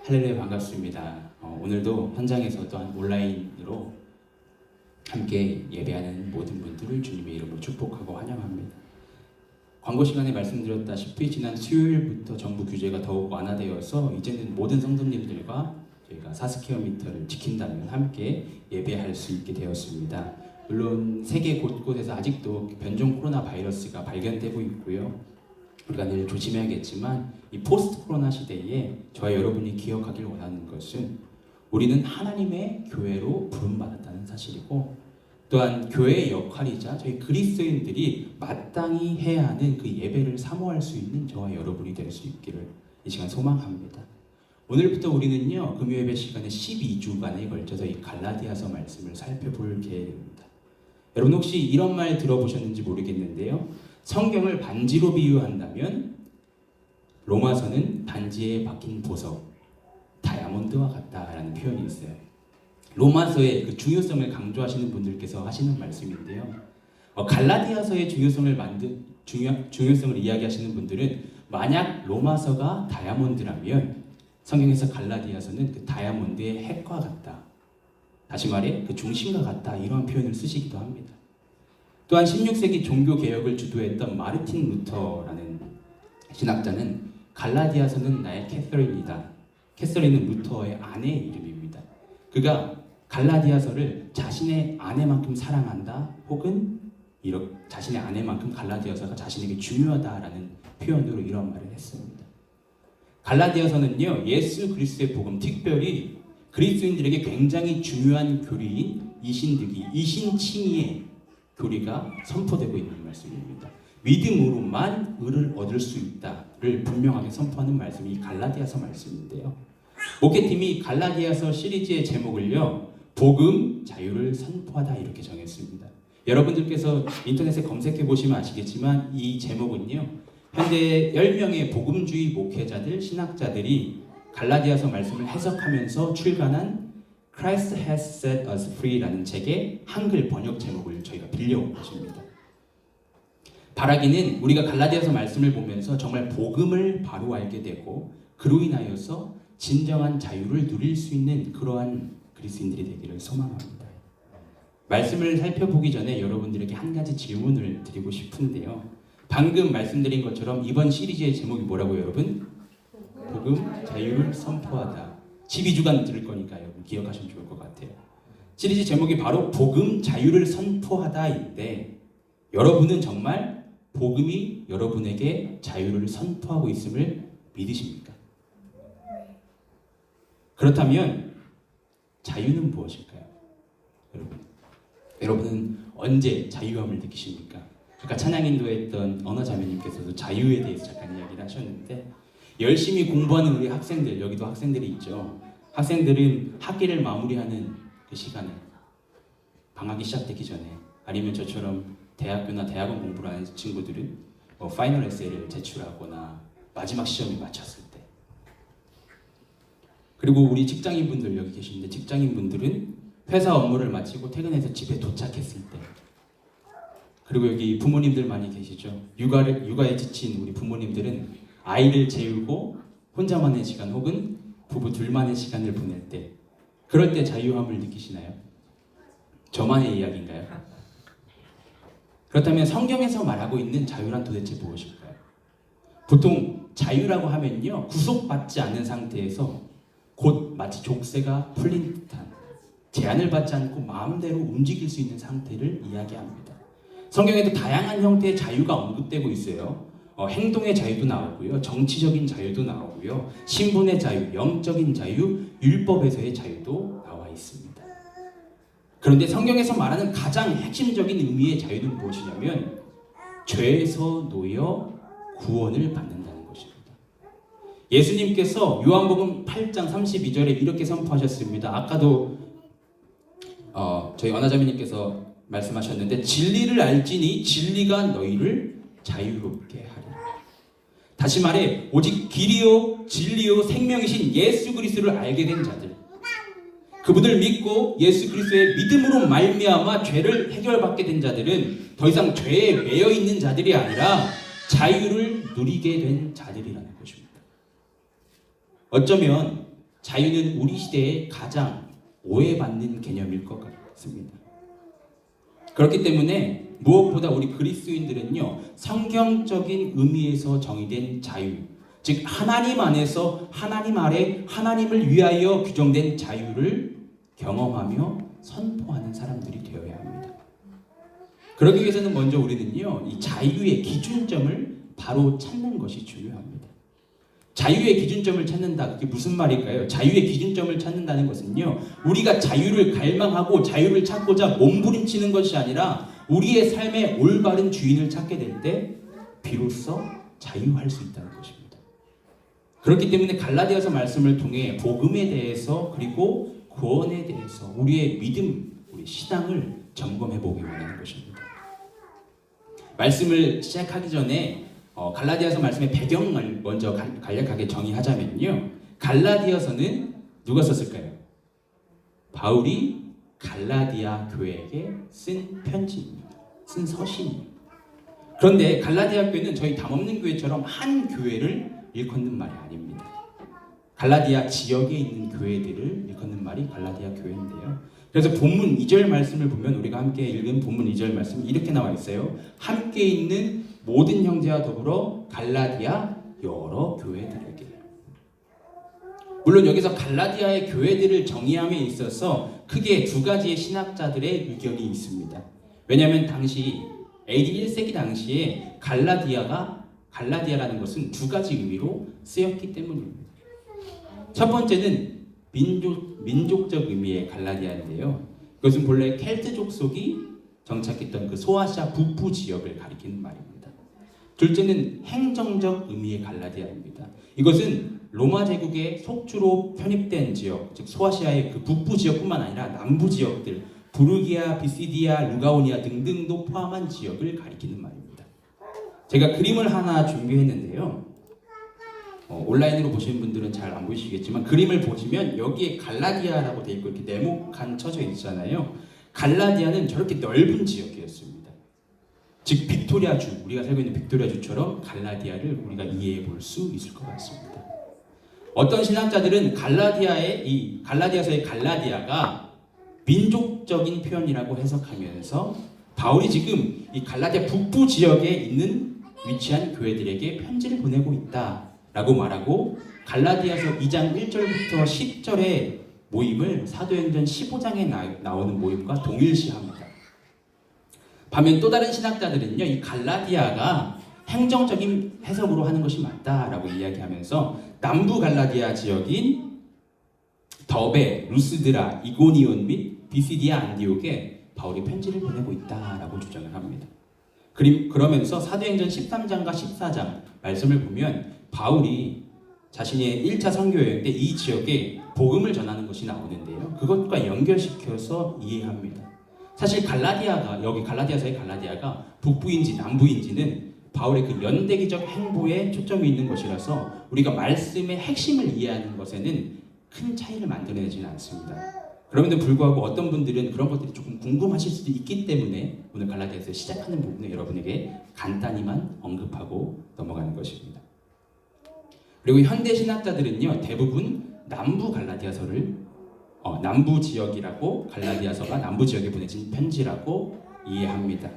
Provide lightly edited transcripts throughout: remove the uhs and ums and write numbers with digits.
할렐루야 반갑습니다. 오늘도 현장에서 또한 온라인으로 함께 예배하는 모든 분들을 주님의 이름으로 축복하고 환영합니다. 광고 시간에 말씀드렸다시피 지난 수요일부터 정부 규제가 더욱 완화되어서 이제는 모든 성도님들과 저희가 4스퀘어미터를 지킨다면 함께 예배할 수 있게 되었습니다. 물론 세계 곳곳에서 아직도 변종 코로나 바이러스가 발견되고 있고요. 우리가 늘 조심해야겠지만 이 포스트 코로나 시대에 저와 여러분이 기억하길 원하는 것은 우리는 하나님의 교회로 부름받았다는 사실이고, 또한 교회의 역할이자 저희 그리스도인들이 마땅히 해야 하는 그 예배를 사모할 수 있는 저와 여러분이 될 수 있기를 이 시간 소망합니다. 오늘부터 우리는요, 금요예배 시간에 12주간에 걸쳐서 이 갈라디아서 말씀을 살펴볼 계획입니다. 여러분 혹시 이런 말 들어보셨는지 모르겠는데요, 성경을 반지로 비유한다면 로마서는 반지에 박힌 보석, 다이아몬드와 같다라는 표현이 있어요. 로마서의 그 중요성을 강조하시는 분들께서 하시는 말씀인데요. 갈라디아서의 중요성을 이야기하시는 분들은 만약 로마서가 다이아몬드라면 성경에서 갈라디아서는 그 다이아몬드의 핵과 같다. 다시 말해 그 중심과 같다. 이런 표현을 쓰시기도 합니다. 또한 16세기 종교개혁을 주도했던 마르틴 루터라는 신학자는 갈라디아서는 나의 캐서린이다. 캐서린은 루터의 아내의 이름입니다. 그가 갈라디아서를 자신의 아내만큼 사랑한다, 혹은 자신의 아내만큼 갈라디아서가 자신에게 중요하다라는 표현으로 이런 말을 했습니다. 갈라디아서는요, 예수 그리스도의 복음, 특별히 그리스도인들에게 굉장히 중요한 교리인 이신득이, 이신칭의의 교리가 선포되고 있는 말씀입니다. 믿음으로만 의를 얻을 수 있다를 분명하게 선포하는 말씀이 이 갈라디아서 말씀인데요. 목회팀이 갈라디아서 시리즈의 제목을요, 복음, 자유를 선포하다 이렇게 정했습니다. 여러분들께서 인터넷에 검색해 보시면 아시겠지만 이 제목은요, 현대 10명의 복음주의 목회자들, 신학자들이 갈라디아서 말씀을 해석하면서 출간한 Christ has set us free라는 책의 한글 번역 제목을 저희가 빌려온 것입니다. 바라기는 우리가 갈라디아서 말씀을 보면서 정말 복음을 바로 알게 되고 그로 인하여서 진정한 자유를 누릴 수 있는 그러한 그리스도인들이 되기를 소망합니다. 말씀을 살펴보기 전에 여러분들에게 한 가지 질문을 드리고 싶은데요. 방금 말씀드린 것처럼 이번 시리즈의 제목이 뭐라고요, 여러분? 복음, 자유를 선포하다. 12주간 들을 거니까 여러분 기억하시면 좋을 것 같아요. 시리즈 제목이 바로 복음, 자유를 선포하다인데, 여러분은 정말 복음이 여러분에게 자유를 선포하고 있음을 믿으십니까? 그렇다면 자유는 무엇일까요? 여러분은 언제 자유함을 느끼십니까? 아까 찬양 인도했던 언어자매님께서도 자유에 대해서 잠깐 이야기를 하셨는데, 열심히 공부하는 우리 학생들, 여기도 학생들이 있죠. 학생들은 학기를 마무리하는 그 시간에, 방학이 시작되기 전에, 아니면 저처럼 대학교나 대학원 공부를 하는 친구들은 파이널 에세이를 제출하거나 마지막 시험이 마쳤을 때, 그리고 우리 직장인분들 여기 계시는데, 직장인분들은 회사 업무를 마치고 퇴근해서 집에 도착했을 때, 그리고 여기 부모님들 많이 계시죠. 육아에 지친 우리 부모님들은 아이를 재우고 혼자만의 시간 혹은 부부 둘만의 시간을 보낼 때, 그럴 때 자유함을 느끼시나요? 저만의 이야기인가요? 그렇다면 성경에서 말하고 있는 자유란 도대체 무엇일까요? 보통 자유라고 하면요, 구속받지 않은 상태에서 곧 마치 족쇄가 풀린 듯한, 제한을 받지 않고 마음대로 움직일 수 있는 상태를 이야기합니다. 성경에도 다양한 형태의 자유가 언급되고 있어요. 행동의 자유도 나오고요, 정치적인 자유도 나오고요, 신분의 자유, 영적인 자유, 율법에서의 자유도 나와 있습니다. 그런데 성경에서 말하는 가장 핵심적인 의미의 자유는 무엇이냐면 죄에서 놓여 구원을 받는다는 것입니다. 예수님께서 요한복음 8장 32절에 이렇게 선포하셨습니다. 아까도 저희 언하자매님께서 말씀하셨는데, 진리를 알지니 진리가 너희를 자유롭게 하리라. 다시 말해 오직 길이요 진리요 생명이신 예수 그리스도를 알게 된 자들, 그분을 믿고 예수 그리스도의 믿음으로 말미암아 죄를 해결받게 된 자들은 더 이상 죄에 매여 있는 자들이 아니라 자유를 누리게 된 자들이라는 것입니다. 어쩌면 자유는 우리 시대에 가장 오해받는 개념일 것 같습니다. 그렇기 때문에 무엇보다 우리 그리스도인들은요, 성경적인 의미에서 정의된 자유, 즉 하나님 안에서 하나님 아래 하나님을 위하여 규정된 자유를 경험하며 선포하는 사람들이 되어야 합니다. 그러기 위해서는 먼저 우리는요, 이 자유의 기준점을 바로 찾는 것이 중요합니다. 자유의 기준점을 찾는다. 그게 무슨 말일까요? 자유의 기준점을 찾는다는 것은요, 우리가 자유를 갈망하고 자유를 찾고자 몸부림치는 것이 아니라 우리의 삶의 올바른 주인을 찾게 될 때 비로소 자유할 수 있다는 것입니다. 그렇기 때문에 갈라디아서 말씀을 통해 복음에 대해서 그리고 구원에 대해서 우리의 믿음, 우리 신앙을 점검해 보기 원하는 것입니다. 말씀을 시작하기 전에 갈라디아서 말씀의 배경을 먼저 간략하게 정의하자면요, 갈라디아서는 누가 썼을까요? 바울이 갈라디아 교회에게 쓴 편지입니다. 쓴 서신이에요. 그런데 갈라디아 교회는 저희 담없는 교회처럼 한 교회를 일컫는 말이 아닙니다. 갈라디아 지역에 있는 교회들을 일컫는 말이 갈라디아 교회인데요. 그래서 본문 2절 말씀을 보면 우리가 함께 읽은 본문 2절 말씀 이렇게 나와 있어요. 함께 있는 모든 형제와 더불어 갈라디아 여러 교회들에게. 물론 여기서 갈라디아의 교회들을 정의함에 있어서 크게 두 가지의 신학자들의 의견이 있습니다. 왜냐하면 당시 AD 1세기 당시에 갈라디아라는 것은 두 가지 의미로 쓰였기 때문입니다. 첫 번째는 민족적 의미의 갈라디아인데요. 그것은 본래 켈트 족속이 정착했던 그 소아시아 북부 지역을 가리키는 말입니다. 둘째는 행정적 의미의 갈라디아입니다. 이것은 로마 제국의 속주로 편입된 지역, 즉 소아시아의 그 북부 지역뿐만 아니라 남부 지역들, 부르기아, 비시디아, 루가오니아 등등도 포함한 지역을 가리키는 말입니다. 제가 그림을 하나 준비했는데요. 온라인으로 보시는 분들은 잘 안 보이시겠지만 그림을 보시면 여기에 갈라디아라고 되어 있고 이렇게 네모칸 쳐져 있잖아요. 갈라디아는 저렇게 넓은 지역이었습니다. 즉 빅토리아주, 우리가 살고 있는 빅토리아주처럼 갈라디아를 우리가 이해해 볼 수 있을 것 같습니다. 어떤 신학자들은 갈라디아서의 갈라디아가 민족적인 표현이라고 해석하면서 바울이 지금 이 갈라디아 북부 지역에 위치한 교회들에게 편지를 보내고 있다라고 말하고, 갈라디아서 2장 1절부터 10절의 모임을 사도행전 15장에 나오는 모임과 동일시합니다. 반면 또 다른 신학자들은요, 이 갈라디아가 행정적인 해석으로 하는 것이 맞다라고 이야기하면서 남부 갈라디아 지역인 더베, 루스드라, 이고니온 및 비시디아 안디옥에 바울이 편지를 보내고 있다라고 주장을 합니다. 그러면서 사도행전 13장과 14장 말씀을 보면 바울이 자신의 1차 선교 여행 때 이 지역에 복음을 전하는 것이 나오는데요. 그것과 연결시켜서 이해합니다. 사실 갈라디아서의 갈라디아가 북부인지 남부인지는 바울의 그 연대기적 행보에 초점이 있는 것이라서 우리가 말씀의 핵심을 이해하는 것에는 큰 차이를 만들어내지는 않습니다. 그럼에도 불구하고 어떤 분들은 그런 것들이 조금 궁금하실 수도 있기 때문에 오늘 갈라디아에서 시작하는 부분을 여러분에게 간단히만 언급하고 넘어가는 것입니다. 그리고 현대 신학자들은요, 대부분 남부 지역이라고, 갈라디아서가 남부 지역에 보내진 편지라고 이해합니다.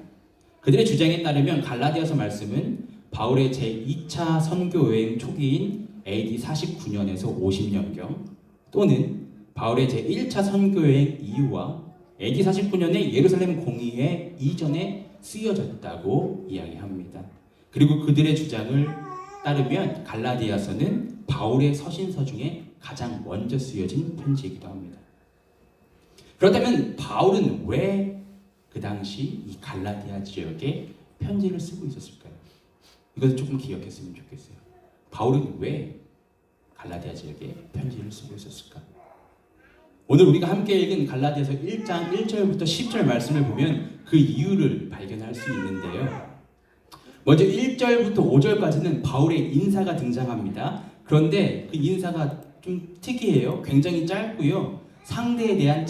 그들의 주장에 따르면 갈라디아서 말씀은 바울의 제2차 선교 여행 초기인 AD 49년에서 50년경 또는 바울의 제1차 선교 여행 이후와 AD 49년의 예루살렘 공의회 이전에 쓰여졌다고 이야기합니다. 그리고 그들의 주장을 따르면 갈라디아서는 바울의 서신서 중에 가장 먼저 쓰여진 편지이기도 합니다. 그렇다면 바울은 왜 그 당시 이 갈라디아 지역에 편지를 쓰고 있었을까요? 이것을 조금 기억했으면 좋겠어요. 바울은 왜 갈라디아 지역에 편지를 쓰고 있었을까? 오늘 우리가 함께 읽은 갈라디아서 1장 1절부터 10절 말씀을 보면 그 이유를 발견할 수 있는데요. 먼저 1절부터 5절까지는 바울의 인사가 등장합니다. 그런데 그 인사가 좀 특이해요. 굉장히 짧고요. 상대에 대한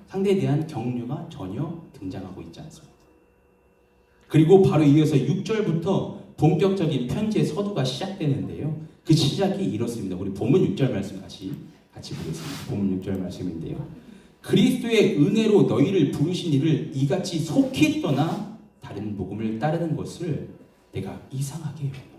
상대에 대한 격려가 전혀 등장하고 있지 않습니다. 그리고 바로 이어서 6절부터 본격적인 편지의 서두가 시작되는데요. 그 시작이 이렇습니다. 우리 본문 6절 말씀 같이 보겠습니다. 본문 6절 말씀인데요. 그리스도의 은혜로 너희를 부르신 이를 이같이 속히 떠나 다른 복음을 따르는 것을 내가 이상하게 여긴다.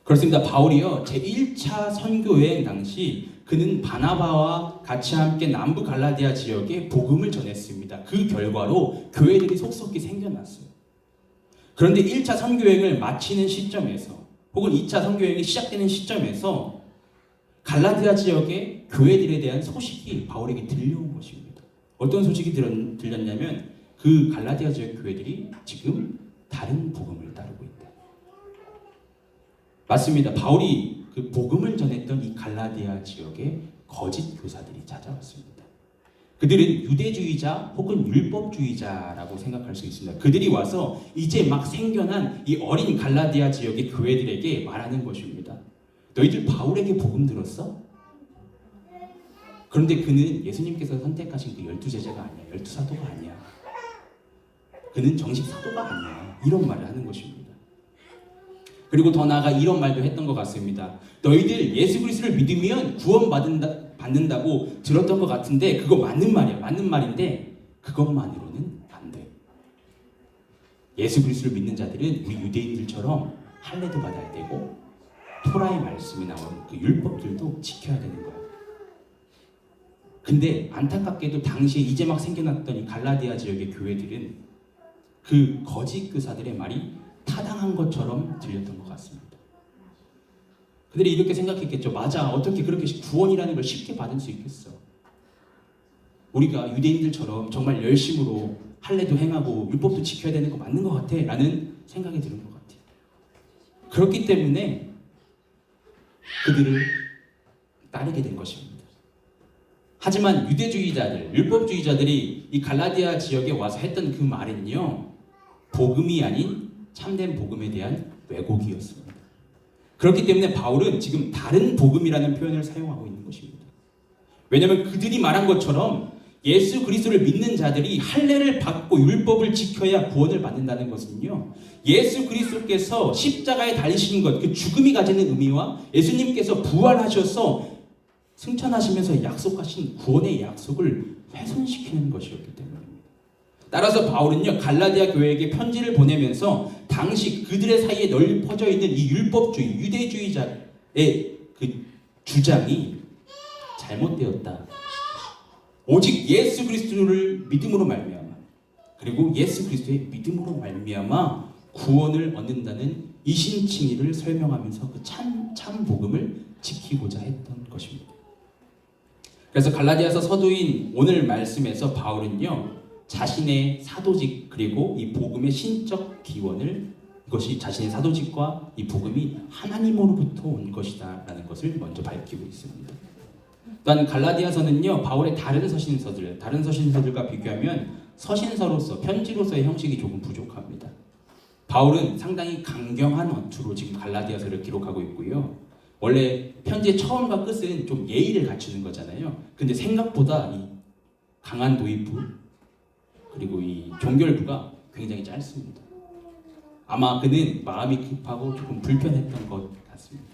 그렇습니다. 바울이요, 제1차 선교여행 당시 그는 바나바와 같이 함께 남부 갈라디아 지역에 복음을 전했습니다. 그 결과로 교회들이 속속히 생겨났어요. 그런데 1차 선교여행을 마치는 시점에서 혹은 2차 선교여행이 시작되는 시점에서 갈라디아 지역의 교회들에 대한 소식이 바울에게 들려온 것입니다. 어떤 소식이 들렸냐면 그 갈라디아 지역 교회들이 지금 다른 복음을 따르고 있다. 맞습니다. 바울이 그 복음을 전했던 이 갈라디아 지역에 거짓 교사들이 찾아왔습니다. 그들은 유대주의자 혹은 율법주의자라고 생각할 수 있습니다. 그들이 와서 이제 막 생겨난 이 어린 갈라디아 지역의 교회들에게 말하는 것입니다. 너희들 바울에게 복음 들었어? 그런데 그는 예수님께서 선택하신 그 12제자가 아니야. 12사도가 아니야. 그는 정식 사도가 아니야. 이런 말을 하는 것입니다. 그리고 더 나아가 이런 말도 했던 것 같습니다. 너희들 예수 그리스도를 믿으면 구원받는다고 들었던 것 같은데 그거 맞는 말이야. 맞는 말인데 그것만으로는 안 돼. 예수 그리스도를 믿는 자들은 우리 유대인들처럼 할례도 받아야 되고 토라의 말씀이 나오는 그 율법들도 지켜야 되는 거야. 근데 안타깝게도 당시에 이제 막 생겨났던 이 갈라디아 지역의 교회들은 그 거짓 교사들의 말이 타당한 것처럼 들렸던 것 같습니다. 그들이 이렇게 생각했겠죠. 맞아. 어떻게 그렇게 구원이라는 걸 쉽게 받을 수 있겠어. 우리가 유대인들처럼 정말 열심으로 할례도 행하고 율법도 지켜야 되는 거 맞는 것 같아 라는 생각이 드는 것 같아요. 그렇기 때문에 그들을 따르게 된 것입니다. 하지만 유대주의자들, 율법주의자들이 이 갈라디아 지역에 와서 했던 그 말은요, 복음이 아닌 참된 복음에 대한 왜곡이었습니다. 그렇기 때문에 바울은 지금 다른 복음이라는 표현을 사용하고 있는 것입니다. 왜냐하면 그들이 말한 것처럼 예수 그리스도를 믿는 자들이 할례를 받고 율법을 지켜야 구원을 받는다는 것은요, 예수 그리스도께서 십자가에 달리신 것, 그 죽음이 가지는 의미와 예수님께서 부활하셔서 승천하시면서 약속하신 구원의 약속을 훼손시키는 것이었기 때문입니다. 따라서 바울은요, 갈라디아 교회에게 편지를 보내면서 당시 그들의 사이에 널리 퍼져 있는 이 율법주의, 유대주의자의 그 주장이 잘못되었다. 오직 예수 그리스도를 믿음으로 말미암아, 그리고 예수 그리스도의 믿음으로 말미암아 구원을 얻는다는 이신칭의를 설명하면서 그 참 복음을 지키고자 했던 것입니다. 그래서 갈라디아서 서두인 오늘 말씀에서 바울은요, 자신의 사도직 그리고 이 복음의 신적 기원을, 이것이 자신의 사도직과 이 복음이 하나님으로부터 온 것이다 라는 것을 먼저 밝히고 있습니다. 또한 갈라디아서는요, 바울의 다른 서신서들과 비교하면 서신서로서, 편지로서의 형식이 조금 부족합니다. 바울은 상당히 강경한 어투로 지금 갈라디아서를 기록하고 있고요. 원래 편지의 처음과 끝은 좀 예의를 갖추는 거잖아요. 근데 생각보다 이 강한 도입부 그리고 이 종결부가 굉장히 짧습니다. 아마 그는 마음이 급하고 조금 불편했던 것 같습니다.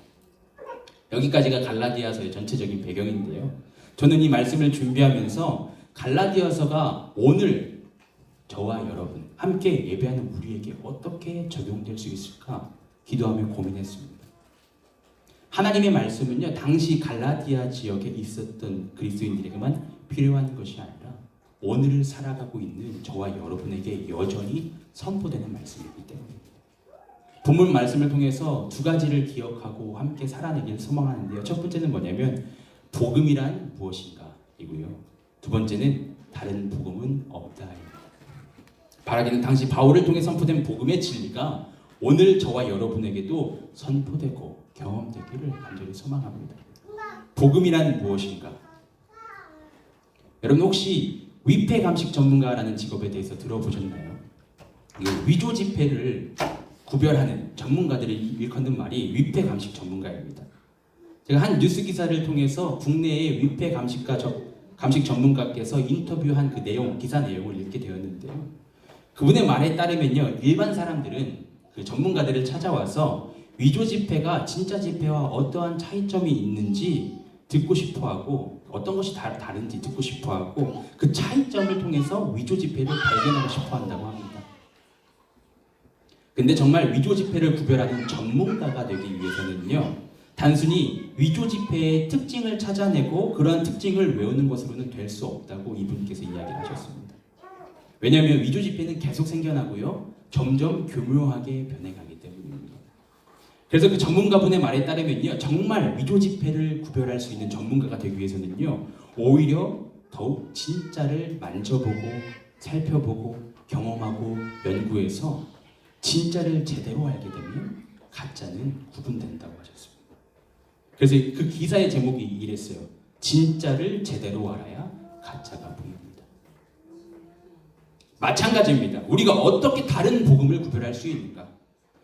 여기까지가 갈라디아서의 전체적인 배경인데요. 저는 이 말씀을 준비하면서 갈라디아서가 오늘 저와 여러분 함께 예배하는 우리에게 어떻게 적용될 수 있을까 기도하며 고민했습니다. 하나님의 말씀은요, 당시 갈라디아 지역에 있었던 그리스도인들에게만 필요한 것이 아니라 오늘을 살아가고 있는 저와 여러분에게 여전히 선포되는 말씀이기 때문입니다. 본문 말씀을 통해서 두 가지를 기억하고 함께 살아내기를 소망하는데요. 첫 번째는 뭐냐면 복음이란 무엇인가 이고요. 두 번째는 다른 복음은 없다입니다. 바라기는 당시 바울을 통해 선포된 복음의 진리가 오늘 저와 여러분에게도 선포되고 경험되기를 간절히 소망합니다. 복음이란 무엇인가? 여러분 혹시 위패 감식 전문가라는 직업에 대해서 들어보셨나요? 위조 지폐를 구별하는 전문가들이 일컫는 말이 위패 감식 전문가입니다. 제가 한 뉴스 기사를 통해서 국내의 위패 감식 전문가께서 인터뷰한 그 내용, 기사 내용을 읽게 되었는데요. 그분의 말에 따르면요, 일반 사람들은 그 전문가들을 찾아와서 위조 지폐가 진짜 지폐와 어떠한 차이점이 있는지 듣고 싶어하고 어떤 것이 다른지 듣고 싶어하고 그 차이점을 통해서 위조 지폐를 발견하고 싶어한다고 합니다. 근데 정말 위조 지폐를 구별하는 전문가가 되기 위해서는요, 단순히 위조 지폐의 특징을 찾아내고 그러한 특징을 외우는 것으로는 될 수 없다고 이분께서 이야기를 하셨습니다. 왜냐하면 위조 지폐는 계속 생겨나고요, 점점 교묘하게 변해가기 때문입니다. 그래서 그 전문가분의 말에 따르면요, 정말 위조 지폐를 구별할 수 있는 전문가가 되기 위해서는요, 오히려 더욱 진짜를 만져보고 살펴보고 경험하고 연구해서 진짜를 제대로 알게 되면 가짜는 구분된다고 하셨습니다. 그래서 그 기사의 제목이 이랬어요. 진짜를 제대로 알아야 가짜가 보입니다. 마찬가지입니다. 우리가 어떻게 다른 복음을 구별할 수 있는가?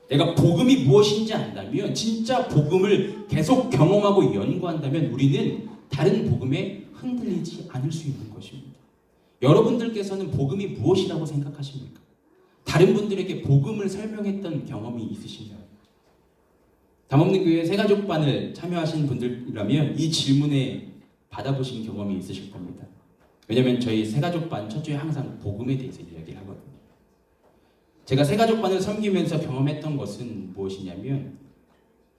내가 복음이 무엇인지 안다면, 진짜 복음을 계속 경험하고 연구한다면 우리는 다른 복음에 흔들리지 않을 수 있는 것입니다. 여러분들께서는 복음이 무엇이라고 생각하십니까? 다른 분들에게 복음을 설명했던 경험이 있으신가요? 담없는 교회 새가족반을 참여하신 분들이라면 이 질문에 받아보신 경험이 있으실 겁니다. 왜냐하면 저희 새가족반 첫 주에 항상 복음에 대해서 이야기를 하거든요. 제가 새가족반을 섬기면서 경험했던 것은 무엇이냐면,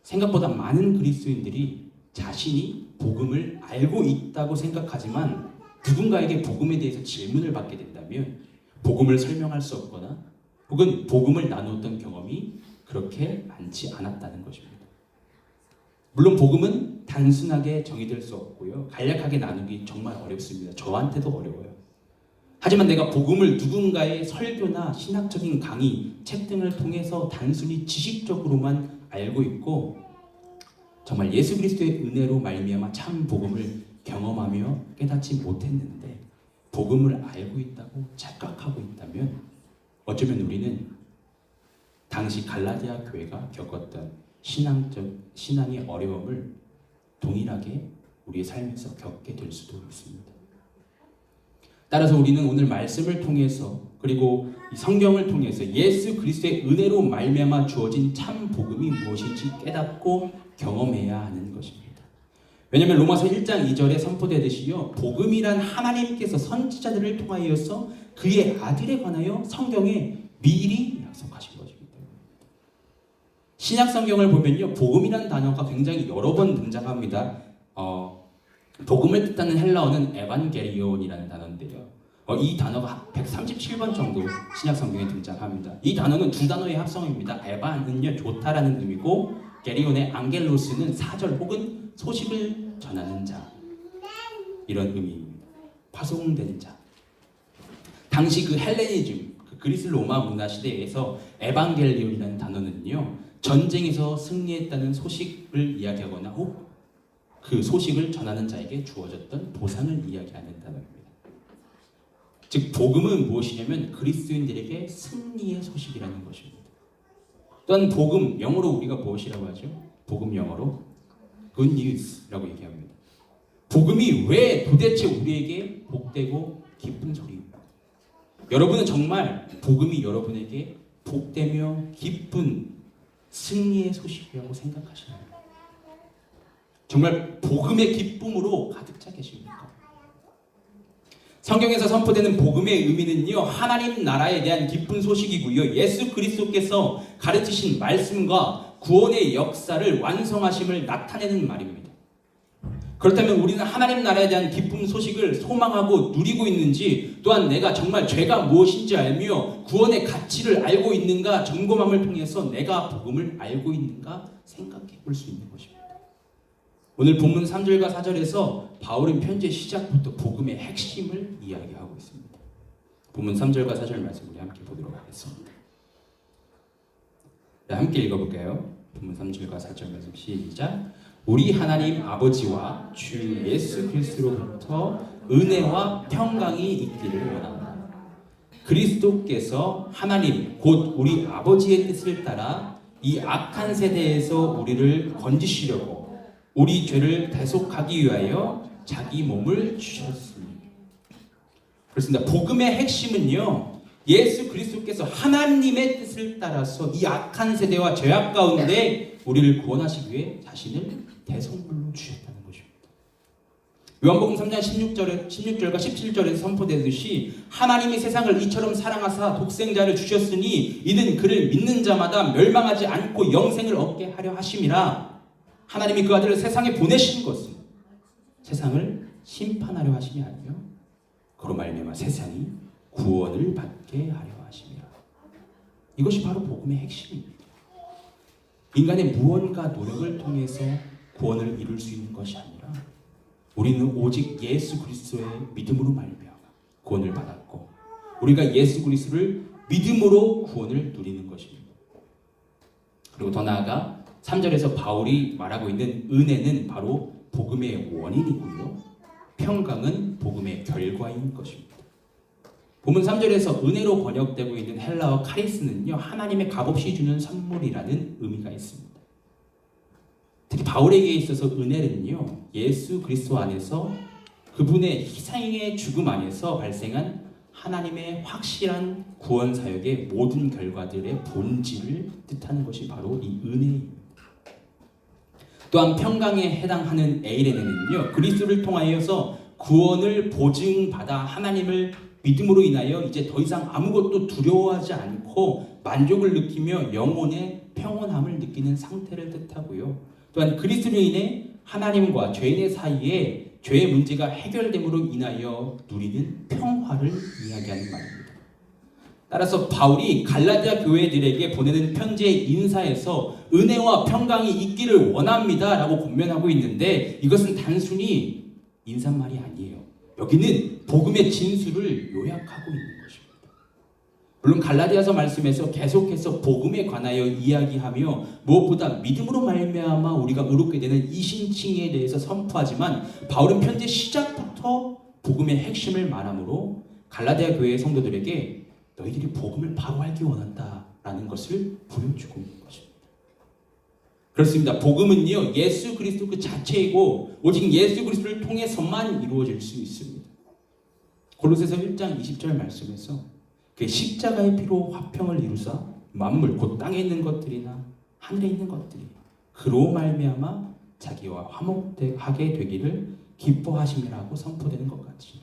생각보다 많은 그리스도인들이 자신이 복음을 알고 있다고 생각하지만 누군가에게 복음에 대해서 질문을 받게 된다면 복음을 설명할 수 없거나 혹은 복음을 나누었던 경험이 그렇게 많지 않았다는 것입니다. 물론 복음은 단순하게 정의될 수 없고요, 간략하게 나누기 정말 어렵습니다. 저한테도 어려워요. 하지만 내가 복음을 누군가의 설교나 신학적인 강의, 책 등을 통해서 단순히 지식적으로만 알고 있고 정말 예수 그리스도의 은혜로 말미암아 참 복음을 경험하며 깨닫지 못했는데 복음을 알고 있다고 착각하고 있다면 어쩌면 우리는 당시 갈라디아 교회가 겪었던 신앙의 어려움을 동일하게 우리의 삶에서 겪게 될 수도 있습니다. 따라서 우리는 오늘 말씀을 통해서 그리고 성경을 통해서 예수 그리스도의 은혜로 말미암아 주어진 참 복음이 무엇인지 깨닫고 경험해야 하는 것입니다. 왜냐하면 로마서 1장 2절에 선포되듯이요, 복음이란 하나님께서 선지자들을 통하여서 그의 아들에 관하여 성경에 미리 약속하신 것입니다. 신약 성경을 보면요, 복음이란 단어가 굉장히 여러 번 등장합니다. 복음을 뜻하는 헬라어는 에반게리온이라는 단어인데요, 이 단어가 137번 정도 신약 성경에 등장합니다. 이 단어는 두 단어의 합성입니다. 에반은요, 좋다라는 의미고, 게리온의 앙겔로스는 사절 혹은 소식을 전하는 자, 이런 의미입니다. 파송된 자. 당시 그 헬레니즘, 그 그리스 로마 문화 시대에서 에반겔리온이라는 단어는요, 전쟁에서 승리했다는 소식을 이야기하거나 혹 그 소식을 전하는 자에게 주어졌던 보상을 이야기하는 단어입니다. 즉 복음은 무엇이냐면 그리스도인들에게 승리의 소식이라는 것입니다. 또한 복음, 영어로 우리가 무엇이라고 하죠? 복음 영어로 good news라고 얘기합니다. 복음이 왜 도대체 우리에게 복되고 기쁜 소리입니까? 여러분은 정말 복음이 여러분에게 복되며 기쁜 승리의 소식이라고 생각하시나요? 정말 복음의 기쁨으로 가득 차 계십니까? 성경에서 선포되는 복음의 의미는요, 하나님 나라에 대한 기쁜 소식이고요, 예수 그리스도께서 가르치신 말씀과 구원의 역사를 완성하심을 나타내는 말입니다. 그렇다면 우리는 하나님 나라에 대한 기쁜 소식을 소망하고 누리고 있는지, 또한 내가 정말 죄가 무엇인지 알며 구원의 가치를 알고 있는가 점검함을 통해서 내가 복음을 알고 있는가 생각해 볼 수 있는 것입니다. 오늘 본문 3절과 4절에서 바울은 편지의 시작부터 복음의 핵심을 이야기하고 있습니다. 본문 3절과 4절 말씀 우리 함께 보도록 하겠습니다. 네, 함께 읽어볼까요? 본문 3절과 4절 말씀 시작. 우리 하나님 아버지와 주 예수 그리스도로부터 은혜와 평강이 있기를 원합니다. 그리스도께서 하나님 곧 우리 아버지의 뜻을 따라 이 악한 세대에서 우리를 건지시려고 우리 죄를 대속하기 위하여 자기 몸을 주셨습니다. 그렇습니다. 복음의 핵심은요, 예수 그리스도께서 하나님의 뜻을 따라서 이 악한 세대와 죄악 가운데 우리를 구원하시기 위해 자신을 대성물로 주셨다는 것입니다. 요한복음 3장 16절과 17절에서 선포되듯이 하나님이 세상을 이처럼 사랑하사 독생자를 주셨으니 이는 그를 믿는 자마다 멸망하지 않고 영생을 얻게 하려 하심이라. 하나님이 그 아들을 세상에 보내신 것은 세상을 심판하려 하심이 아니요 그로 말미암아 세상이 구원을 받게 하려 하심이라. 이것이 바로 복음의 핵심입니다. 인간의 무언가 노력을 통해서 구원을 이룰 수 있는 것이 아니라 우리는 오직 예수 그리스도의 믿음으로 말미암아 구원을 받았고 우리가 예수 그리스도를 믿음으로 구원을 누리는 것입니다. 그리고 더 나아가 3절에서 바울이 말하고 있는 은혜는 바로 복음의 원인이고요. 평강은 복음의 결과인 것입니다. 본문 3절에서 은혜로 번역되고 있는 헬라어 카리스는요, 하나님의 값없이 주는 선물이라는 의미가 있습니다. 특히 바울에게 있어서 은혜는요, 예수 그리스도 안에서 그분의 희생의 죽음 안에서 발생한 하나님의 확실한 구원 사역의 모든 결과들의 본질을 뜻하는 것이 바로 이 은혜입니다. 또한 평강에 해당하는 에이레네는요, 그리스도를 통하여서 구원을 보증받아 하나님을 믿음으로 인하여 이제 더 이상 아무것도 두려워하지 않고 만족을 느끼며 영혼의 평온함을 느끼는 상태를 뜻하고요. 또한 그리스도로 인해 하나님과 죄인의 사이에 죄의 문제가 해결됨으로 인하여 누리는 평화를 이야기하는 말입니다. 따라서 바울이 갈라디아 교회들에게 보내는 편지의 인사에서 은혜와 평강이 있기를 원합니다 라고 권면하고 있는데 이것은 단순히 인사말이 아니에요. 여기는 복음의 진수를 요약하고 있는 것입니다. 물론 갈라디아서 말씀에서 계속해서 복음에 관하여 이야기하며 무엇보다 믿음으로 말미암아 우리가 의롭게 되는 이신칭에 대해서 선포하지만 바울은 편지 시작부터 복음의 핵심을 말하므로 갈라디아 교회의 성도들에게 너희들이 복음을 바로 알기 원한다라는 것을 보여주고 있는 것입니다. 그렇습니다. 복음은요, 예수 그리스도 그 자체이고 오직 예수 그리스도를 통해서만 이루어질 수 있습니다. 골로새서 1장 20절 말씀에서 그 십자가의 피로 화평을 이루사 만물 곧 땅에 있는 것들이나 하늘에 있는 것들이 그로 말미암아 자기와 화목하게 되기를 기뻐하심이라고 선포되는 것 같이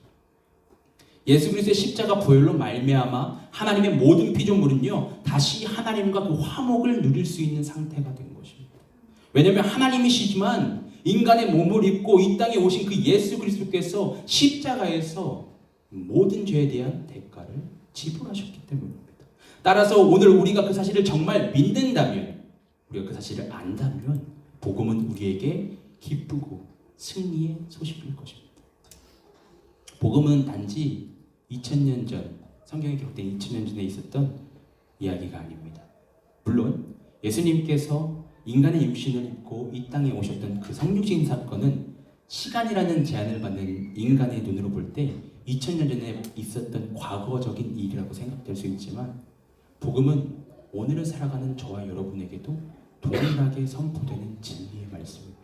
예수 그리스도의 십자가 보혈로 말미암아 하나님의 모든 피조물은요 다시 하나님과 그 화목을 누릴 수 있는 상태가 된 것입니다. 왜냐하면 하나님이시지만 인간의 몸을 입고 이 땅에 오신 그 예수 그리스도께서 십자가에서 모든 죄에 대한 대가를 지불하셨기 때문입니다. 따라서 오늘 우리가 그 사실을 정말 믿는다면, 우리가 그 사실을 안다면 복음은 우리에게 기쁘고 승리의 소식일 것입니다. 복음은 단지 2000년 전, 성경에 기록된 2000년 전에 있었던 이야기가 아닙니다. 물론 예수님께서 인간의 육신을 입고 이 땅에 오셨던 그 성육신 사건은 시간이라는 제한을 받는 인간의 눈으로 볼 때 2000년 전에 있었던 과거적인 일이라고 생각될 수 있지만 복음은 오늘을 살아가는 저와 여러분에게도 동일하게 선포되는 진리의 말씀입니다.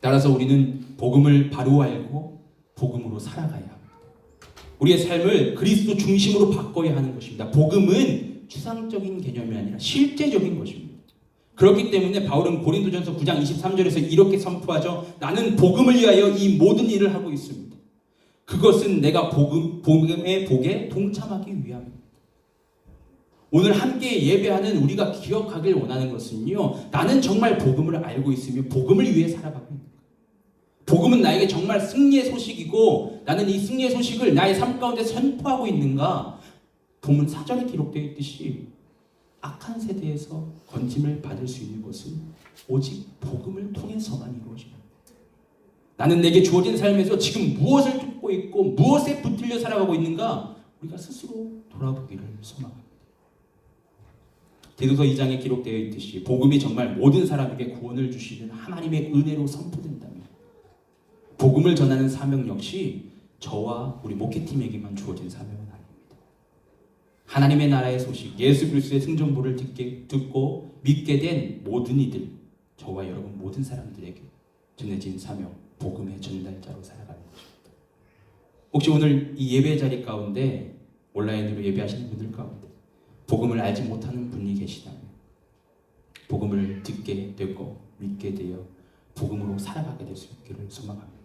따라서 우리는 복음을 바로 알고 복음으로 살아가야 합니다. 우리의 삶을 그리스도 중심으로 바꿔야 하는 것입니다. 복음은 추상적인 개념이 아니라 실제적인 것입니다. 그렇기 때문에 바울은 고린도전서 9장 23절에서 이렇게 선포하죠. 나는 복음을 위하여 이 모든 일을 하고 있습니다. 그것은 내가 복음의 복에 동참하기 위함입니다. 오늘 함께 예배하는 우리가 기억하길 원하는 것은요. 나는 정말 복음을 알고 있으며 복음을 위해 살아가고 있는 거예요. 복음은 나에게 정말 승리의 소식이고 나는 이 승리의 소식을 나의 삶 가운데 선포하고 있는가? 본문 4절에 기록되어 있듯이 악한 세대에서 건짐을 받을 수 있는 것은 오직 복음을 통해서만 이루어집니다. 나는 내게 주어진 삶에서 지금 무엇을 쫓고 있고 무엇에 붙들려 살아가고 있는가? 우리가 스스로 돌아보기를 소망합니다. 디도서 2장에 기록되어 있듯이 복음이 정말 모든 사람에게 구원을 주시는 하나님의 은혜로 선포된다면 복음을 전하는 사명 역시 저와 우리 목회팀에게만 주어진 사명은 아닙니다. 하나님의 나라의 소식, 예수 그리스도의 승전보를 듣고 믿게 된 모든 이들, 저와 여러분 모든 사람들에게 전해진 사명, 복음의 전달자로 살아가는 것입니다. 혹시 오늘 이 예배 자리 가운데 온라인으로 예배하시는 분들 가운데 복음을 알지 못하는 분이 계시다면 복음을 듣게 되고 믿게 되어 복음으로 살아가게 될 수 있기를 소망합니다.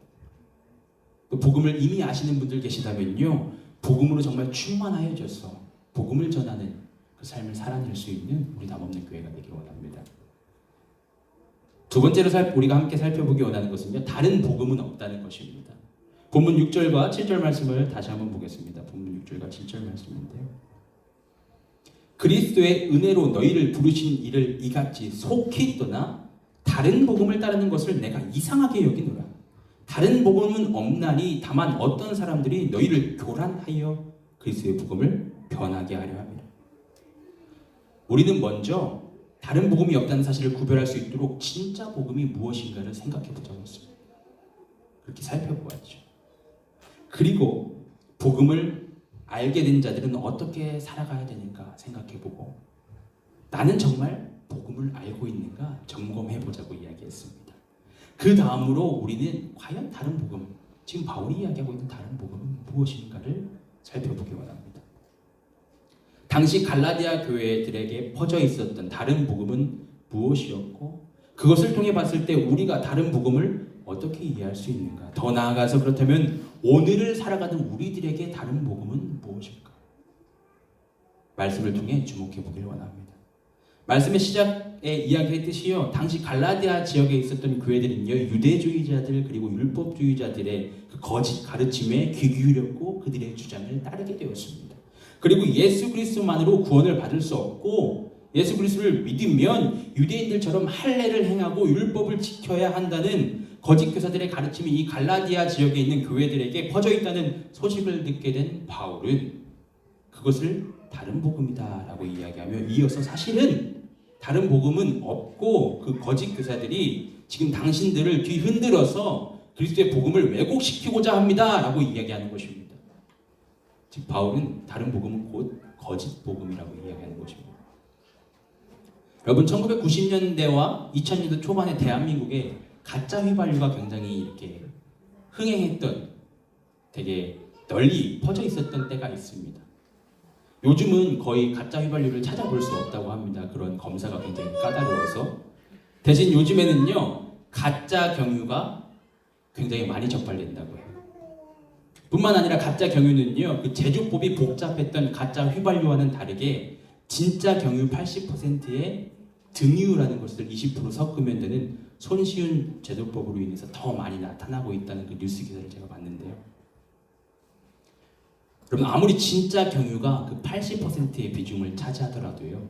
또 복음을 이미 아시는 분들 계시다면요, 복음으로 정말 충만하여져서 복음을 전하는 그 삶을 살아낼 수 있는 우리 남없는 교회가 되길 원합니다. 두 번째로 우리가 함께 살펴보기 원하는 것은요, 다른 복음은 없다는 것입니다. 본문 6절과 7절 말씀을 다시 한번 보겠습니다. 본문 6절과 7절 말씀인데요. 그리스도의 은혜로 너희를 부르신 이를 이같이 속히 떠나 다른 복음을 따르는 것을 내가 이상하게 여기노라. 다른 복음은 없나니 다만 어떤 사람들이 너희를 교란하여 그리스도의 복음을 변하게 하려 합니다. 우리는 먼저 다른 복음이 없다는 사실을 구별할 수 있도록 진짜 복음이 무엇인가를 생각해 보자고 했습니다. 그렇게 살펴보았죠. 그리고 복음을 알게 된 자들은 어떻게 살아가야 되는가 생각해보고, 나는 정말 복음을 알고 있는가 점검해보자고 이야기했습니다. 그 다음으로 우리는 과연 다른 복음, 지금 바울이 이야기하고 있는 다른 복음은 무엇인가를 살펴보기 원합니다. 당시 갈라디아 교회들에게 퍼져 있었던 다른 복음은 무엇이었고, 그것을 통해 봤을 때 우리가 다른 복음을 어떻게 이해할 수 있는가? 더 나아가서 그렇다면 오늘을 살아가는 우리들에게 다른 복음은 무엇일까? 말씀을 통해 주목해 보길 원합니다. 말씀의 시작에 이야기했듯이요, 당시 갈라디아 지역에 있었던 교회들은요, 유대주의자들 그리고 율법주의자들의 그 거짓 가르침에 귀 기울였고 그들의 주장을 따르게 되었습니다. 그리고 예수 그리스도만으로 구원을 받을 수 없고, 예수 그리스도를 믿으면 유대인들처럼 할례를 행하고 율법을 지켜야 한다는 거짓 교사들의 가르침이 이 갈라디아 지역에 있는 교회들에게 퍼져 있다는 소식을 듣게 된 바울은 그것을 다른 복음이다 라고 이야기하며, 이어서 사실은 다른 복음은 없고 그 거짓 교사들이 지금 당신들을 뒤흔들어서 그리스도의 복음을 왜곡시키고자 합니다 라고 이야기하는 것입니다. 즉 바울은 다른 복음은 곧 거짓 복음이라고 이야기하는 것입니다. 여러분, 1990년대와 2000년대 초반에 대한민국에 가짜 휘발유가 굉장히 이렇게 흥행했던, 되게 널리 퍼져 있었던 때가 있습니다. 요즘은 거의 가짜 휘발유를 찾아볼 수 없다고 합니다. 그런 검사가 굉장히 까다로워서. 대신 요즘에는요, 가짜 경유가 굉장히 많이 적발된다고 해요. 뿐만 아니라 가짜 경유는요, 그 제조법이 복잡했던 가짜 휘발유와는 다르게 진짜 경유 80%의 등유라는 것을 20% 섞으면 되는 손쉬운 제조법으로 인해서 더 많이 나타나고 있다는 그 뉴스 기사를 제가 봤는데요. 여러분, 아무리 진짜 경유가 그 80%의 비중을 차지하더라도요,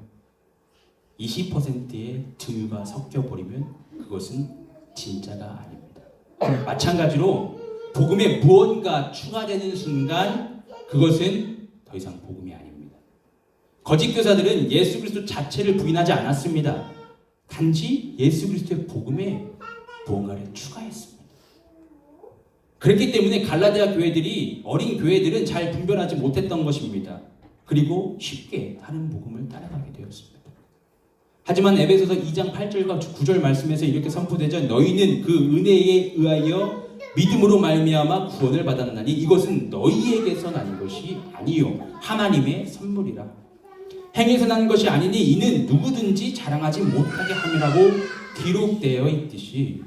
20%의 등유가 섞여버리면 그것은 진짜가 아닙니다. 마찬가지로 복음에 무언가 추가되는 순간 그것은 더 이상 복음이 아닙니다. 거짓 교사들은 예수 그리스도 자체를 부인하지 않았습니다. 단지 예수 그리스도의 복음에 무언가를 추가했습니다. 그렇기 때문에 갈라디아 교회들이, 어린 교회들은 잘 분별하지 못했던 것입니다. 그리고 쉽게 다른 복음을 따라가게 되었습니다. 하지만 에베소서 2장 8절과 9절 말씀에서 이렇게 선포되죠. 너희는 그 은혜에 의하여 믿음으로 말미암아 구원을 받았나니 이것은 너희에게서 난 것이 아니요 하나님의 선물이라. 행해서 난 것이 아니니 이는 누구든지 자랑하지 못하게 함이라고 기록되어 있듯이,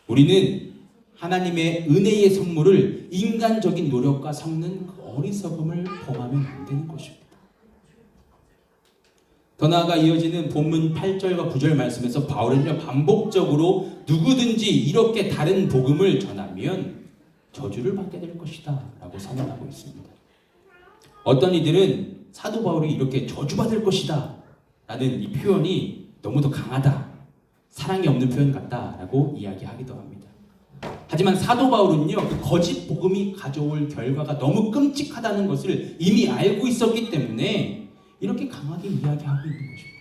우리는 하나님의 은혜의 선물을 인간적인 노력과 섞는 그 어리석음을 범하면 안 되는 것입니다. 더 나아가 이어지는 본문 8절과 9절 말씀에서 바울은요, 반복적으로 누구든지 이렇게 다른 복음을 전하면 저주를 받게 될 것이다 라고 선언하고 있습니다. 어떤 이들은 사도 바울이 이렇게 저주받을 것이다 라는 이 표현이 너무도 강하다, 사랑이 없는 표현 같다 라고 이야기하기도 합니다. 하지만 사도 바울은요, 그 거짓 복음이 가져올 결과가 너무 끔찍하다는 것을 이미 알고 있었기 때문에 이렇게 강하게 이야기하고 있는 것입니다.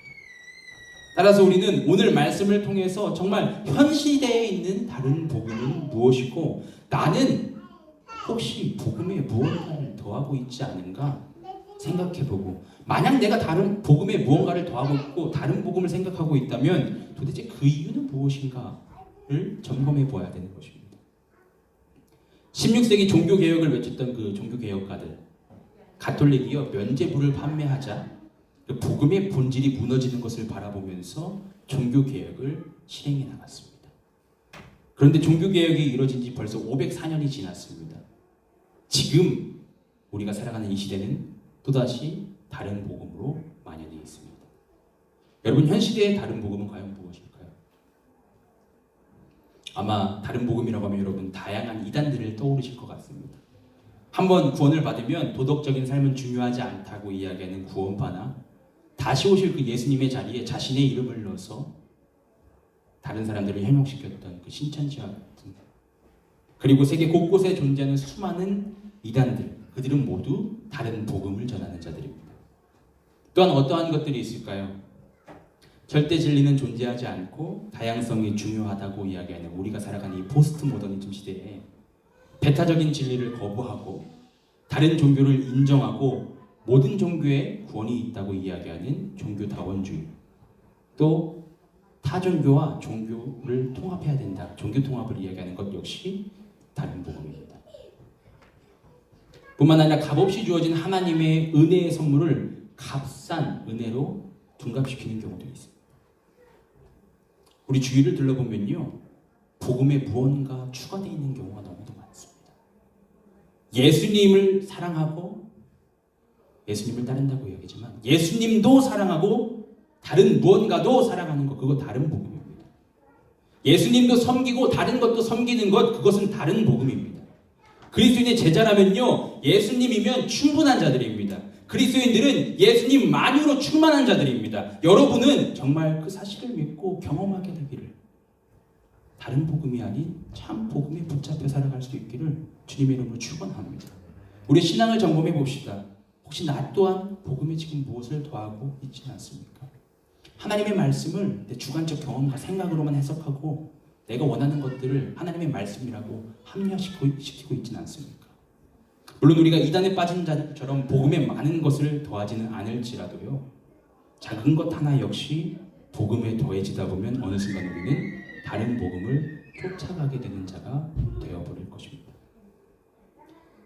따라서 우리는 오늘 말씀을 통해서 정말 현 시대에 있는 다른 복음은 무엇이고, 나는 혹시 복음에 무언가를 더하고 있지 않은가 생각해보고, 만약 내가 다른 복음에 무언가를 더하고 있고 다른 복음을 생각하고 있다면 도대체 그 이유는 무엇인가를 점검해 보아야 되는 것입니다. 16세기 종교개혁을 외쳤던 그 종교개혁가들, 가톨릭이요, 면죄부를 판매하자 그 복음의 본질이 무너지는 것을 바라보면서 종교개혁을 실행해 나갔습니다. 그런데 종교개혁이 이루어진 지 벌써 504년이 지났습니다. 지금 우리가 살아가는 이 시대는 또다시 다른 복음으로 만연해 있습니다. 여러분, 현 시대의 다른 복음은 과연 무엇일까요? 아마 다른 복음이라고 하면 여러분 다양한 이단들을 떠오르실 것 같습니다. 한번 구원을 받으면 도덕적인 삶은 중요하지 않다고 이야기하는 구원파나 다시 오실 그 예수님의 자리에 자신의 이름을 넣어서 다른 사람들을 현혹시켰던 그 신천지와 같은, 그리고 세계 곳곳에 존재하는 수많은 이단들, 그들은 모두 다른 복음을 전하는 자들입니다. 또한 어떠한 것들이 있을까요? 절대 진리는 존재하지 않고 다양성이 중요하다고 이야기하는 우리가 살아가는 이 포스트 모더니즘 시대에 배타적인 진리를 거부하고 다른 종교를 인정하고 모든 종교에 구원이 있다고 이야기하는 종교다원주의, 또 타종교와 종교를 통합해야 된다, 종교 통합을 이야기하는 것 역시 다른 복음입니다. 뿐만 아니라 값없이 주어진 하나님의 은혜의 선물을 값싼 은혜로 둔갑시키는 경우도 있습니다. 우리 주위를 둘러보면요, 복음에 무언가 추가되어 있는 경우가 너무도 많습니다. 예수님을 사랑하고 예수님을 따른다고 이야기하지만 예수님도 사랑하고 다른 무언가도 사랑하는 것, 그거 다른 복음입니다. 예수님도 섬기고 다른 것도 섬기는 것, 그것은 다른 복음입니다. 그리스도인의 제자라면요, 예수님이면 충분한 자들입니다. 그리스도인들은 예수님만으로 충만한 자들입니다. 여러분은 정말 그 사실을 믿고 경험하게 되기를, 다른 복음이 아닌 참 복음에 붙잡혀 살아갈 수 있기를 주님의 이름으로 축원합니다. 우리 신앙을 점검해 봅시다. 혹시 나 또한 복음에 지금 무엇을 더하고 있지는 않습니까? 하나님의 말씀을 내 주관적 경험과 생각으로만 해석하고 내가 원하는 것들을 하나님의 말씀이라고 합리화시키고 있지는 않습니까? 물론 우리가 이단에 빠진 자처럼 복음에 많은 것을 더하지는 않을지라도요, 작은 것 하나 역시 복음에 더해지다 보면 어느 순간 우리는 다른 복음을 쫓아가게 되는 자가 되어버릴 것입니다.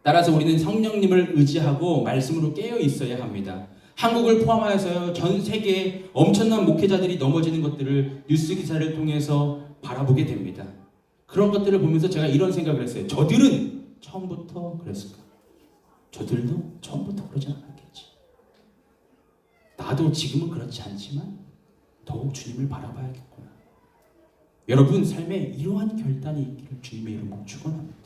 따라서 우리는 성령님을 의지하고 말씀으로 깨어 있어야 합니다. 한국을 포함하여서 전 세계에 엄청난 목회자들이 넘어지는 것들을 뉴스 기사를 통해서 바라보게 됩니다. 그런 것들을 보면서 제가 이런 생각을 했어요. 저들은 처음부터 그랬을까? 저들도 처음부터 그러지 않았겠지. 나도 지금은 그렇지 않지만 더욱 주님을 바라봐야겠구나. 여러분 삶에 이러한 결단이 있기를 주님의 이름으로 축원합니다.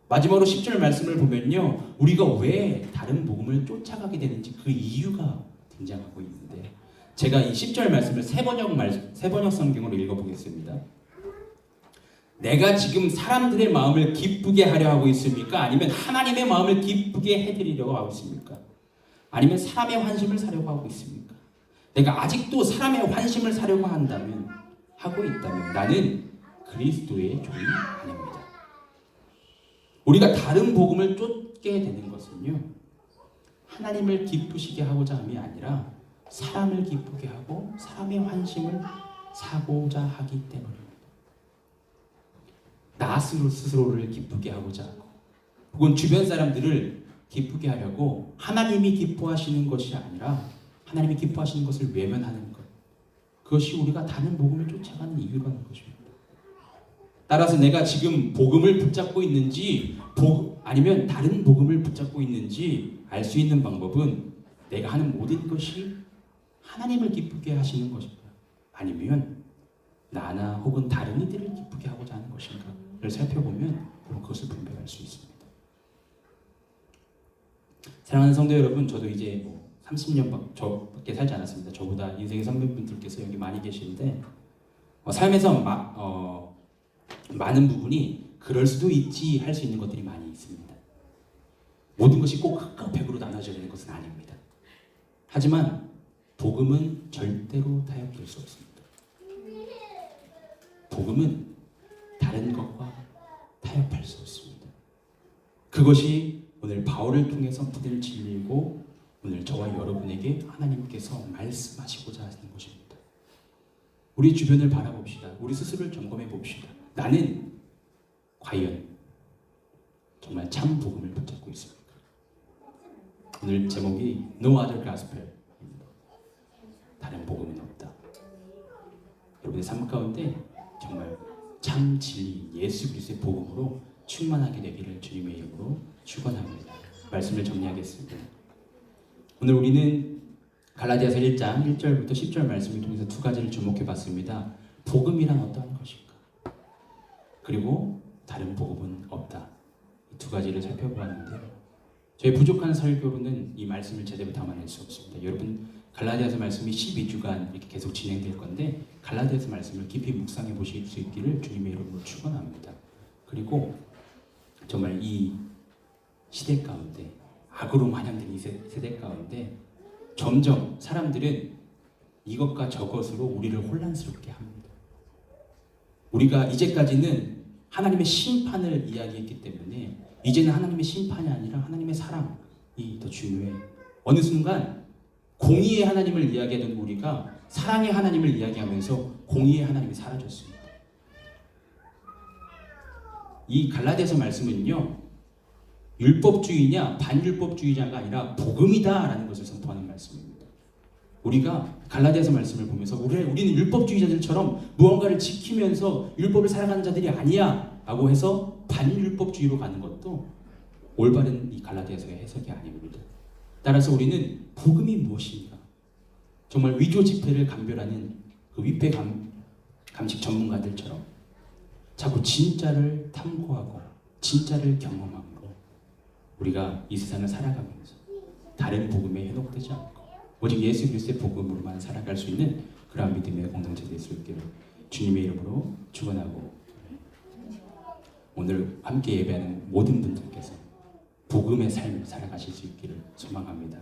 마지막으로 10절 말씀을 보면요, 우리가 왜 다른 복음을 쫓아가게 되는지 그 이유가 등장하고 있는데, 제가 이 10절 말씀을 세 번역 성경으로 읽어보겠습니다. 내가 지금 사람들의 마음을 기쁘게 하려 하고 있습니까? 아니면 하나님의 마음을 기쁘게 해드리려고 하고 있습니까? 아니면 사람의 환심을 사려고 하고 있습니까? 내가 아직도 사람의 환심을 사려고 하고 있다면 나는 그리스도의 종이 아닙니다. 우리가 다른 복음을 쫓게 되는 것은요, 하나님을 기쁘시게 하고자 함이 아니라 사람을 기쁘게 하고 사람의 환심을 사고자 하기 때문입니다. 나 스스로를 기쁘게 하고자 하고, 혹은 주변 사람들을 기쁘게 하려고 하나님이 기뻐하시는 것이 아니라 하나님이 기뻐하시는 것을 외면하는 것, 그것이 우리가 다른 복음을 쫓아가는 이유라는 것입니다. 따라서 내가 지금 복음을 붙잡고 있는지 아니면 다른 복음을 붙잡고 있는지 알 수 있는 방법은 내가 하는 모든 것이 하나님을 기쁘게 하시는 것인가, 아니면 나나 혹은 다른 이들을 기쁘게 하고자 하는 것인가를 살펴보면 그것을 분별할 수 있습니다. 사랑하는 성도 여러분, 저도 이제 30년 저밖에 살지 않았습니다. 저보다 인생의 선배분들께서 여기 많이 계시는데 삶에서 많은 부분이 그럴 수도 있지 할 수 있는 것들이 많이 있습니다. 모든 것이 꼭 흑과 백으로 나눠져야 되는 것은 아닙니다. 하지만 복음은 절대로 타협될 수 없습니다. 복음은 다른 것과 타협할 수 없습니다. 그것이 오늘 바울을 통해서 무대를 진리고 오늘 저와 여러분에게 하나님께서 말씀하시고자 하시는 것입니다. 우리 주변을 바라봅시다. 우리 스스로를 점검해 봅시다. 나는 과연 정말 참 복음을 붙잡고 있습니까? 오늘 제목이 No Other Gospel, 다른 복음은 없다. 여러분의 삶 가운데 정말 참 진리 예수 그리스도의 복음으로 충만하게 되기를 주님의 이름으로 축원합니다. 말씀을 정리하겠습니다. 오늘 우리는 갈라디아서 1장 1절부터 10절 말씀을 통해서 두 가지를 주목해 봤습니다. 복음이란 어떠한 것일까? 그리고 다른 복음은 없다. 이 두 가지를 살펴보았는데요. 저희 부족한 설교로는 이 말씀을 제대로 담아낼 수 없습니다. 여러분 갈라디아서 말씀이 12주간 이렇게 계속 진행될 건데 갈라디아서 말씀을 깊이 묵상해 보실 수 있기를 주님의 이름으로 축원합니다. 그리고 정말 이 시대 가운데 악으로 만연된 이 세대 가운데 점점 사람들은 이것과 저것으로 우리를 혼란스럽게 합니다. 우리가 이제까지는 하나님의 심판을 이야기했기 때문에 이제는 하나님의 심판이 아니라 하나님의 사랑이 더 중요해. 어느 순간 공의의 하나님을 이야기하던 우리가 사랑의 하나님을 이야기하면서 공의의 하나님이 사라졌습니다. 이 갈라디아서 말씀은요, 율법주의냐 반율법주의자가 아니라 복음이다라는 것을 선포하는 말씀입니다. 우리가 갈라디아서 말씀을 보면서 우리는 율법주의자들처럼 무언가를 지키면서 율법을 살아가는 자들이 아니야 라고 해서 반율법주의로 가는 것도 올바른 이 갈라디아서의 해석이 아닙니다. 따라서 우리는 복음이 무엇인가, 정말 위조 지폐를 감별하는 그 위패 감식 전문가들처럼 자꾸 진짜를 탐구하고 진짜를 경험함으로 우리가 이 세상을 살아가면서 다른 복음에 현혹되지 않고 오직 예수 그리스도의 복음으로만 살아갈 수 있는 그러한 믿음의 공동체 될 수 있기를 주님의 이름으로 축원하고, 오늘 함께 예배하는 모든 분들께서 복음의 삶을 살아가실 수 있기를 소망합니다.